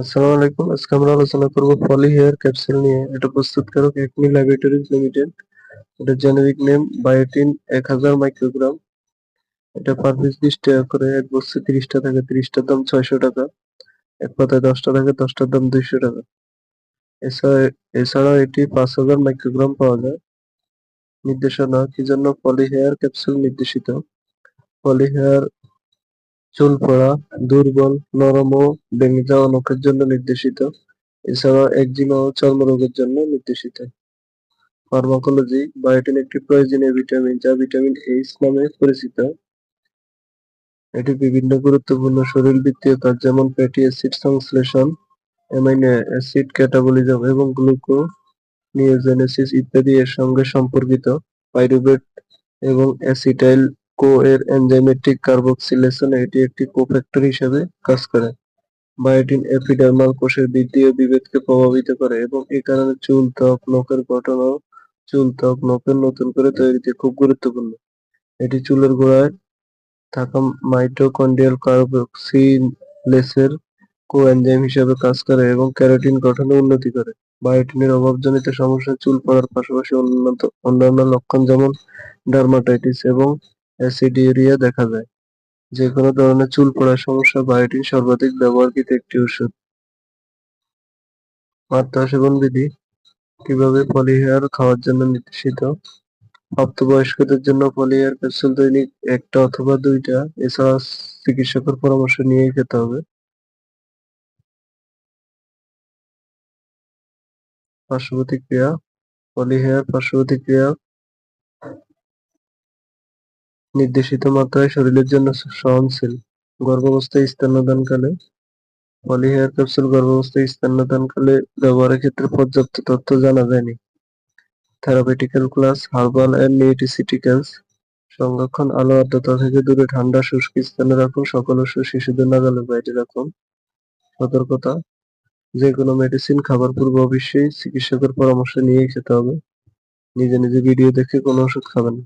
আসসালামু আলাইকুম। আজকে আমরা আলোচনা করব পলি হেয়ার ক্যাপসুল নিয়ে। এটা প্রস্তুতকারক একমি ল্যাবরেটরিজ লিমিটেড। এটা জেনেরিক নেম বায়োটিন 1000 মাইক্রোগ্রাম। এটা পার পিস 20 টাকা করে, এক বক্সে 30টা থাকে, 30টার দাম 600 টাকা। এক পাতায় 10টা থাকে, 10টার দাম 200 টাকা। এছাড়া এছাড়াও এটি 5000 মাইক্রোগ্রাম পাওয়া যায়। নির্দেশনা কি জন্য পলি হেয়ার ক্যাপসুল নির্দেশিত? পলি হেয়ার চুল পড়া, দুর্বল, নরম ও ভেঙে যাওয়া নখের জন্য নির্দেশিত। এছাড়াও একজিমা ও চর্মরোগের জন্য নির্দেশিত। ফার্মাকোলজি: বায়োটিন একটি প্রয়োজনীয় ভিটামিন যা ভিটামিন এইচ নামে পরিচিত। এটি বিভিন্ন গুরুত্বপূর্ণ শারীরবৃত্তীয় কাজ যেমন ফ্যাটি অ্যাসিড সংশ্লেষণ, অ্যামাইনো অ্যাসিড ক্যাটাবলিজম এবং গ্লুকোনিওজেনেসিস ইত্যাদি এর সঙ্গে সম্পর্কিত। পাইরুভেট এবং অ্যাসিটাইল কো এর এনজাইমেটিক কার্বক্সিলেশনে এটি একটি কোফ্যাক্টর হিসেবে কাজ করে। বায়োটিন এপিডার্মাল কোষের বৃদ্ধি ও বিভেদকে প্রভাবিত করে এবং এ কারণে চুল, ত্বক, নখের গঠন ও চুল, ত্বক, নখের নতুন করে তৈরিতে খুব গুরুত্বপূর্ণ। এটি চুলের গোড়ায় থাকা মাইটোকন্ড্রিয়াল কার্বক্সিলেসের কোএনজাইম হিসেবে কাজ করে এবং কেরাটিন গঠনে উন্নতি করে। বায়োটিনের অভাবজনিত সমস্যায় চুল পড়ার পাশাপাশি অন্যান্য লক্ষণ যেমন ডার্মাটাইটিস এবং অ্যাসিডিউরিয়া দেখা যায়। যে কোনো ধরনের চুল পড়ার সমস্যা বায়োটিন সর্বাধিক ব্যবহৃত একটি ওষুধ। মাত্রা সেবন বিধি: কিভাবে পলি হেয়ার খাওয়ার জন্য নির্দেশিত? প্রাপ্তবয়স্কদের জন্য পলি হেয়ার ক্যাপসুল দৈনিক 1টা অথবা 2টা। এছাড়া চিকিৎসকের পরামর্শ নিয়েই খেতে হবে। পার্শ্বপ্রতিক্রিয়া: পলি হেয়ার পার্শ্বপ্রতিক্রিয়া নির্দেশিত মাত্রায় শরীরের জন্য সহনশীল। গর্ভাবস্থায় স্তন্যদানকালে পলি হেয়ার ক্যাপসুল গর্ভাবস্থায় স্তন্যদানকালে ব্যবহারের ক্ষেত্রে পর্যাপ্ত তথ্য জানা যায়নি। Therapeutical class: herbal and nutraceuticals. সংরক্ষণ: আলো আর্দ্রতা থেকে দূরে ঠান্ডা শুষ্ক স্থানে রাখুন। সকল ওষুধ শিশুদের নাগালের বাইরে রাখুন। সতর্কতা: যেকোনো মেডিসিন খাবার পূর্বে অবশ্যই চিকিৎসকের পরামর্শ নিয়েই খেতে হবে। নিজে নিজে ভিডিও দেখে কোনো ওষুধ খাবেন না।